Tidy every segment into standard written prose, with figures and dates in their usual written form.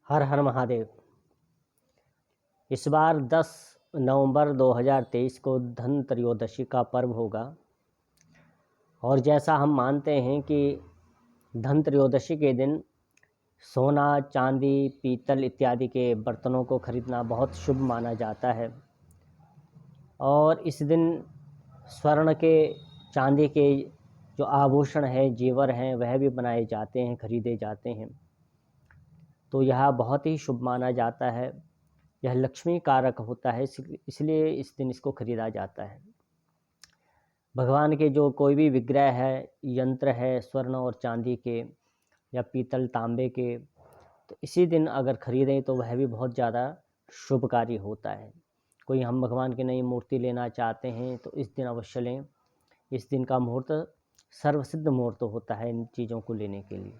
हर हर महादेव। इस बार 10 नवंबर 2023 को धन त्रयोदशी का पर्व होगा और जैसा हम मानते हैं कि धन त्रयोदशी के दिन सोना, चांदी, पीतल इत्यादि के बर्तनों को खरीदना बहुत शुभ माना जाता है और इस दिन स्वर्ण के, चांदी के जो आभूषण हैं, जेवर हैं, वह भी बनाए जाते हैं, खरीदे जाते हैं। तो यह बहुत ही शुभ माना जाता है। यह लक्ष्मी कारक होता है, इसलिए इस दिन इसको खरीदा जाता है। भगवान के जो कोई भी विग्रह है, यंत्र है स्वर्ण और चांदी के या पीतल तांबे के, तो इसी दिन अगर खरीदें तो वह भी बहुत ज़्यादा शुभकारी होता है। कोई हम भगवान की नई मूर्ति लेना चाहते हैं तो इस दिन अवश्य लें। इस दिन का मुहूर्त सर्वसिद्ध मुहूर्त होता है इन चीज़ों को लेने के लिए।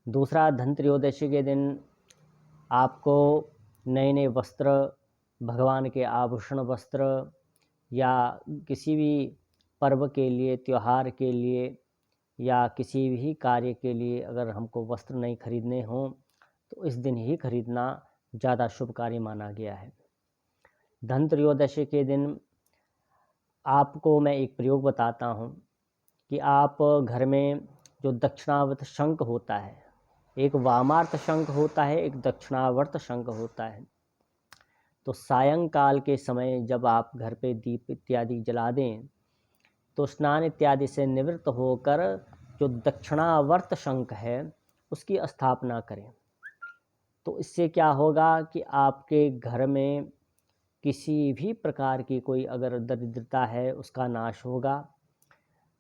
दूसरा, धन त्रयोदशी के दिन आपको नए नए वस्त्र, भगवान के आभूषण वस्त्र या किसी भी पर्व के लिए, त्यौहार के लिए या किसी भी कार्य के लिए अगर हमको वस्त्र नहीं खरीदने हों तो इस दिन ही खरीदना ज़्यादा शुभकारी माना गया है। धन त्रयोदशी के दिन आपको मैं एक प्रयोग बताता हूँ कि आप घर में जो दक्षिणावर्त शंख होता है, एक वामार्त शंख होता है, एक दक्षिणावर्त शंख होता है। तो सायंकाल के समय जब आप घर पे दीप इत्यादि जला दें तो स्नान इत्यादि से निवृत्त होकर जो दक्षिणावर्त शंख है उसकी स्थापना करें। तो इससे क्या होगा कि आपके घर में किसी भी प्रकार की कोई अगर दरिद्रता है उसका नाश होगा।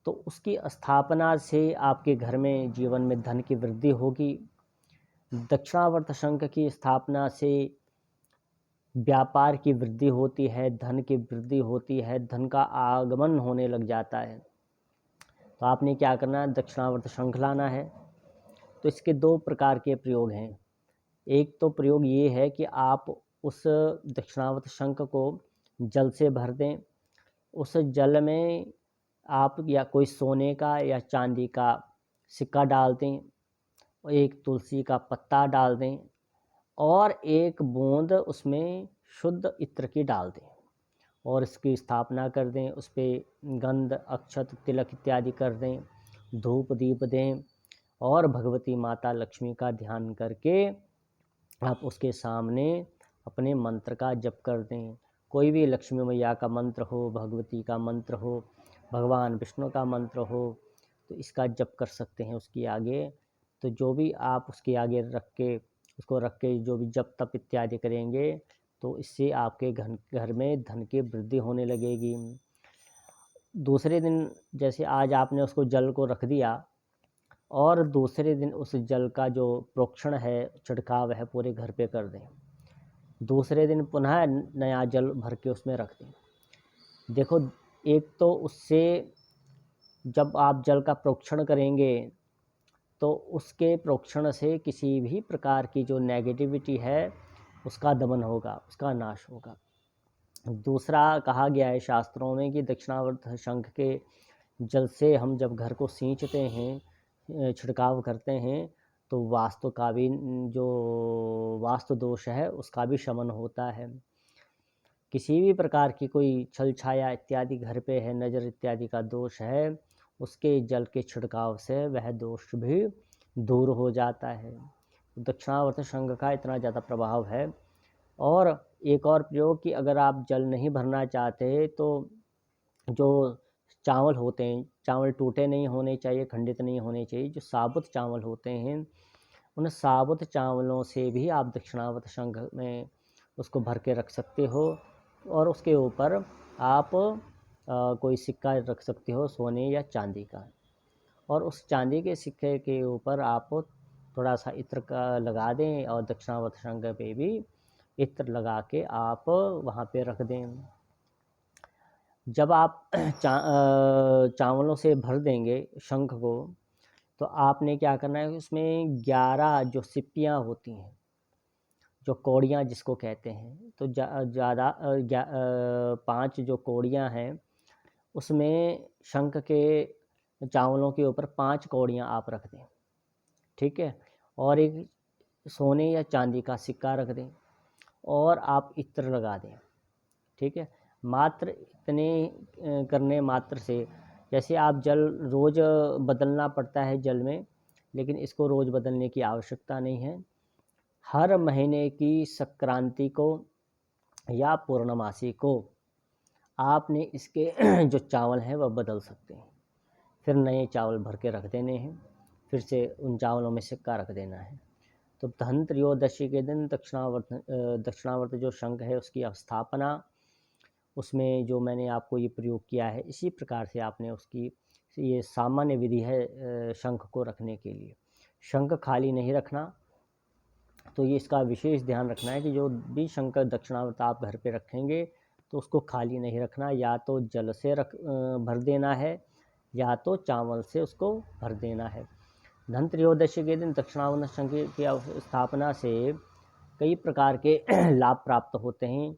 तो उसकी स्थापना से आपके घर में जीवन में धन की वृद्धि होगी। दक्षिणावर्त शंख की स्थापना से व्यापार की वृद्धि होती है, धन की वृद्धि होती है, धन का आगमन होने लग जाता है। तो आपने क्या करना है, दक्षिणावर्त शंख लाना है। तो इसके दो प्रकार के प्रयोग हैं। एक तो प्रयोग ये है कि आप उस दक्षिणावर्त शंख को जल से भर दें। उस जल में आप या कोई सोने का या चांदी का सिक्का डाल दें और एक तुलसी का पत्ता डाल दें और एक बूंद उसमें शुद्ध इत्र की डाल दें और इसकी स्थापना कर दें। उस पर गंध, अक्षत, तिलक इत्यादि कर दें, धूप दीप दें और भगवती माता लक्ष्मी का ध्यान करके आप उसके सामने अपने मंत्र का जप कर दें। कोई भी लक्ष्मी मैया का मंत्र हो, भगवती का मंत्र हो, भगवान विष्णु का मंत्र हो, तो इसका जप कर सकते हैं उसके आगे। तो जो भी आप उसके आगे उसको रख के जो भी जप तप इत्यादि करेंगे तो इससे आपके घर में धन की वृद्धि होने लगेगी। दूसरे दिन जैसे आज आपने उसको जल को रख दिया और दूसरे दिन उस जल का जो प्रोक्षण है, छिड़काव है, पूरे घर पे कर दें। दूसरे दिन पुनः नया जल भर के उसमें रख दें। देखो, एक तो उससे जब आप जल का प्रोक्षण करेंगे तो उसके प्रोक्षण से किसी भी प्रकार की जो नेगेटिविटी है उसका दमन होगा, उसका नाश होगा। दूसरा कहा गया है शास्त्रों में कि दक्षिणावर्त शंख के जल से हम जब घर को सींचते हैं, छिड़काव करते हैं, तो वास्तु का भी जो वास्तु दोष है उसका भी शमन होता है। किसी भी प्रकार की कोई छल छाया इत्यादि घर पे है, नज़र इत्यादि का दोष है, उसके जल के छिड़काव से वह दोष भी दूर हो जाता है। दक्षिणावर्त शंख का इतना ज़्यादा प्रभाव है। और एक और प्रयोग कि अगर आप जल नहीं भरना चाहते तो जो चावल होते हैं, चावल टूटे नहीं होने चाहिए, खंडित नहीं होने चाहिए, जो साबुत चावल होते हैं उन साबुत चावलों से भी आप दक्षिणावर्त शंख में उसको भर के रख सकते हो और उसके ऊपर आप कोई सिक्का रख सकते हो, सोने या चांदी का। और उस चांदी के सिक्के के ऊपर आप थोड़ा सा इत्र का लगा दें और दक्षिणावर्त शंख पे भी इत्र लगा के आप वहाँ पे रख दें। जब आप चावलों से भर देंगे शंख को तो आपने क्या करना है, उसमें 11 जो सिप्पियाँ होती हैं, जो कौड़ियाँ जिसको कहते हैं, तो ज़्यादा 5 जो कौड़ियाँ हैं उसमें शंख के चावलों के ऊपर 5 कौड़ियाँ आप रख दें, ठीक है। और एक सोने या चांदी का सिक्का रख दें और आप इत्र लगा दें। ठीक है, मात्र इतने करने मात्र से, जैसे आप जल रोज़ बदलना पड़ता है जल में, लेकिन इसको रोज़ बदलने की आवश्यकता नहीं है। हर महीने की संक्रांति को या पूर्णमासी को आपने इसके जो चावल हैं वह बदल सकते हैं, फिर नए चावल भर के रख देने हैं, फिर से उन चावलों में सिक्का रख देना है। तो धन त्रयोदशी के दिन दक्षिणावर्त जो शंख है उसकी स्थापना, उसमें जो मैंने आपको ये प्रयोग किया है, इसी प्रकार से आपने उसकी, ये सामान्य विधि है शंख को रखने के लिए। शंख खाली नहीं रखना, तो ये इसका विशेष ध्यान रखना है कि जो भी शंख दक्षिणावर्त आप घर पे रखेंगे तो उसको खाली नहीं रखना, या तो जल से भर देना है या तो चावल से उसको भर देना है। धन त्रयोदशी के दिन दक्षिणावर्त शंख की स्थापना से कई प्रकार के लाभ प्राप्त होते हैं।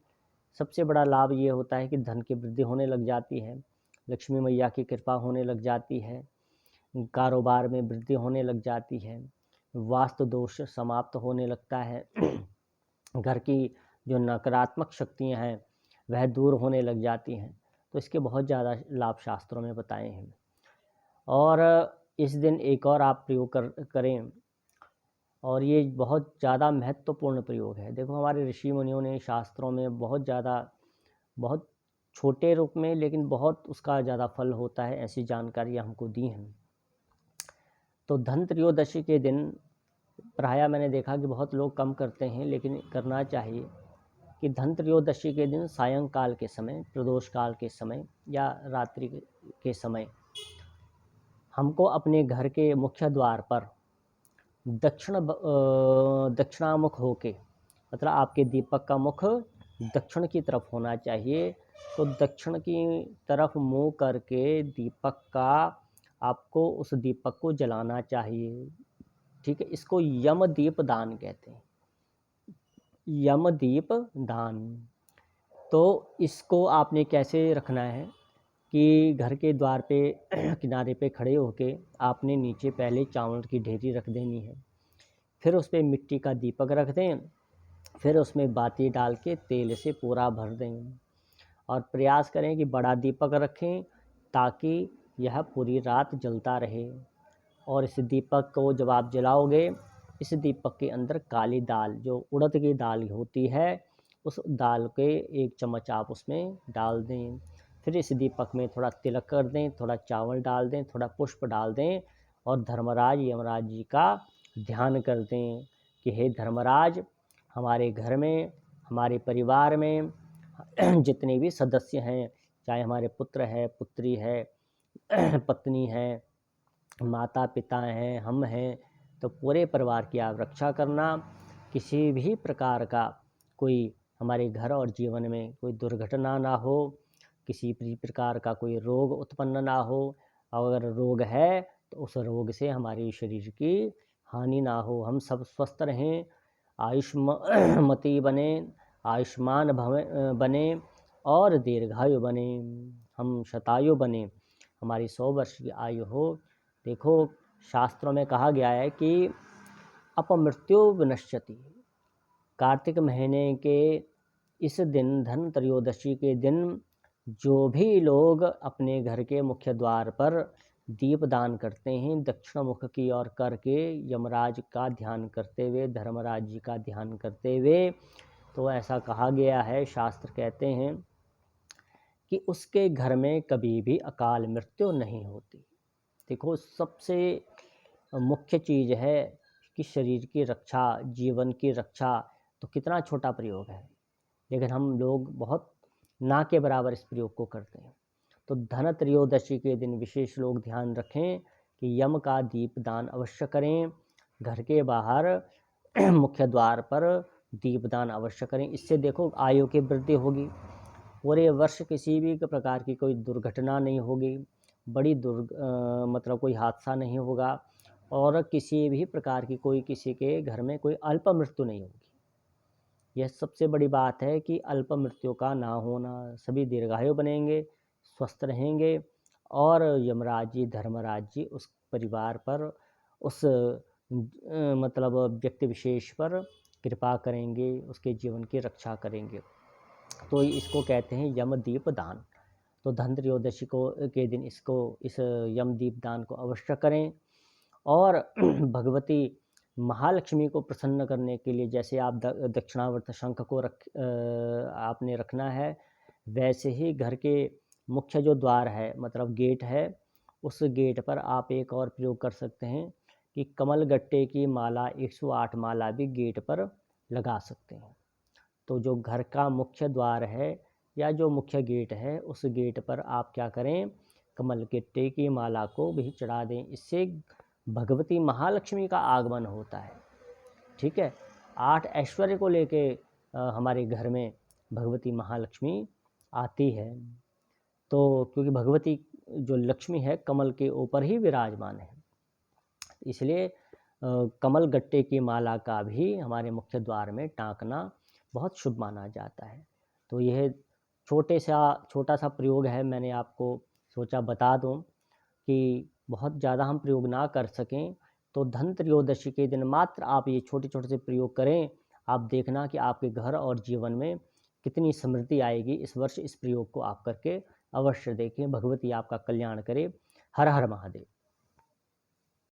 सबसे बड़ा लाभ ये होता है कि धन की वृद्धि होने लग जाती है, लक्ष्मी मैया की कृपा होने लग जाती है, कारोबार में वृद्धि होने लग जाती है, वास्तु दोष समाप्त होने लगता है, घर की जो नकारात्मक शक्तियां हैं वह दूर होने लग जाती हैं। तो इसके बहुत ज़्यादा लाभ शास्त्रों में बताए हैं। और इस दिन एक और आप प्रयोग करें, और ये बहुत ज़्यादा महत्वपूर्ण प्रयोग है। देखो, हमारे ऋषि मुनियों ने शास्त्रों में बहुत ज़्यादा, बहुत छोटे रूप में लेकिन बहुत उसका ज़्यादा फल होता है, ऐसी जानकारियाँ हमको दी हैं। तो धन त्रयोदशी के दिन प्रायः मैंने देखा कि बहुत लोग कम करते हैं, लेकिन करना चाहिए कि धन त्रयोदशी के दिन सायंकाल के समय, प्रदोष काल के समय या रात्रि के समय हमको अपने घर के मुख्य द्वार पर दक्षिणामुख होके, मतलब आपके दीपक का मुख दक्षिण की तरफ होना चाहिए। तो दक्षिण की तरफ मुँह करके दीपक का, आपको उस दीपक को जलाना चाहिए। ठीक है, इसको यमदीप दान कहते हैं, यमदीप दान। तो इसको आपने कैसे रखना है कि घर के द्वार पे किनारे पे खड़े होके आपने नीचे पहले चावल की ढेरी रख देनी है, फिर उस पर मिट्टी का दीपक रख दें, फिर उसमें बाती डाल के तेल से पूरा भर दें, और प्रयास करें कि बड़ा दीपक रखें ताकि यह पूरी रात जलता रहे। और इस दीपक को जब आप जलाओगे, इस दीपक के अंदर काली दाल, जो उड़द की दाल होती है, उस दाल के 1 चम्मच आप उसमें डाल दें। फिर इस दीपक में थोड़ा तिलक कर दें, थोड़ा चावल डाल दें, थोड़ा पुष्प डाल दें, और धर्मराज यमराज जी का ध्यान कर दें कि हे धर्मराज, हमारे घर में, हमारे परिवार में जितने भी सदस्य हैं, चाहे हमारे पुत्र है, पुत्री है, पत्नी है, माता पिता हैं, हम हैं, तो पूरे परिवार की आप रक्षा करना। किसी भी प्रकार का कोई हमारे घर और जीवन में कोई दुर्घटना ना हो, किसी भी प्रकार का कोई रोग उत्पन्न ना हो, अगर रोग है तो उस रोग से हमारे शरीर की हानि ना हो, हम सब स्वस्थ रहें, आयुष्मती बने, आयुष्मान बने और दीर्घायु बने, हम शतायु बने, हमारी 100 वर्ष की आयु हो। देखो, शास्त्रों में कहा गया है कि अपमृत्यु विनश्यति। कार्तिक महीने के इस दिन, धन त्रयोदशी के दिन, जो भी लोग अपने घर के मुख्य द्वार पर दीप दान करते हैं, दक्षिण मुख की ओर करके, यमराज का ध्यान करते हुए, धर्मराज जी का ध्यान करते हुए, तो ऐसा कहा गया है, शास्त्र कहते हैं कि उसके घर में कभी भी अकाल मृत्यु नहीं होती। देखो, सबसे मुख्य चीज़ है कि शरीर की रक्षा, जीवन की रक्षा, तो कितना छोटा प्रयोग है, लेकिन हम लोग बहुत ना के बराबर इस प्रयोग को करते हैं। तो धन त्रयोदशी के दिन विशेष लोग ध्यान रखें कि यम का दीप दान अवश्य करें, घर के बाहर मुख्य द्वार पर दीपदान अवश्य करें। इससे देखो, आयु की वृद्धि होगी, पूरे वर्ष किसी भी प्रकार की कोई दुर्घटना नहीं होगी, बड़ी मतलब कोई हादसा नहीं होगा, और किसी भी प्रकार की कोई किसी के घर में कोई अल्प मृत्यु नहीं होगी। यह सबसे बड़ी बात है कि अल्प मृत्यु का ना होना, सभी दीर्घायु बनेंगे, स्वस्थ रहेंगे, और यमराज जी, धर्मराज जी उस परिवार पर, उस मतलब व्यक्ति विशेष पर कृपा करेंगे, उसके जीवन की रक्षा करेंगे। तो इसको कहते हैं यमदीप दान। तो धनत्रयोदशी के दिन इस यमदीप दान को अवश्य करें। और भगवती महालक्ष्मी को प्रसन्न करने के लिए जैसे आप दक्षिणावर्त शंख को आपने रखना है, वैसे ही घर के मुख्य जो द्वार है मतलब गेट है, उस गेट पर आप एक और प्रयोग कर सकते हैं कि कमल गट्टे की माला 108 माला भी गेट पर लगा सकते हैं। तो जो घर का मुख्य द्वार है या जो मुख्य गेट है, उस गेट पर आप क्या करें, कमल गट्टे की माला को भी चढ़ा दें। इससे भगवती महालक्ष्मी का आगमन होता है। ठीक है, 8 ऐश्वर्य को लेके हमारे घर में भगवती महालक्ष्मी आती है। तो क्योंकि भगवती जो लक्ष्मी है कमल के ऊपर ही विराजमान है, इसलिए कमल गट्टे की माला का भी हमारे मुख्य द्वार में टांकना बहुत शुभ माना जाता है। तो यह छोटा सा प्रयोग है, मैंने आपको सोचा बता दूं कि बहुत ज़्यादा हम प्रयोग ना कर सकें, तो धनत्रयोदशी के दिन मात्र आप ये छोटे-छोटे से प्रयोग करें। आप देखना कि आपके घर और जीवन में कितनी समृद्धि आएगी। इस वर्ष इस प्रयोग को आप करके अवश्य देखें। भगवती आपका कल्याण करे। हर हर महादेव।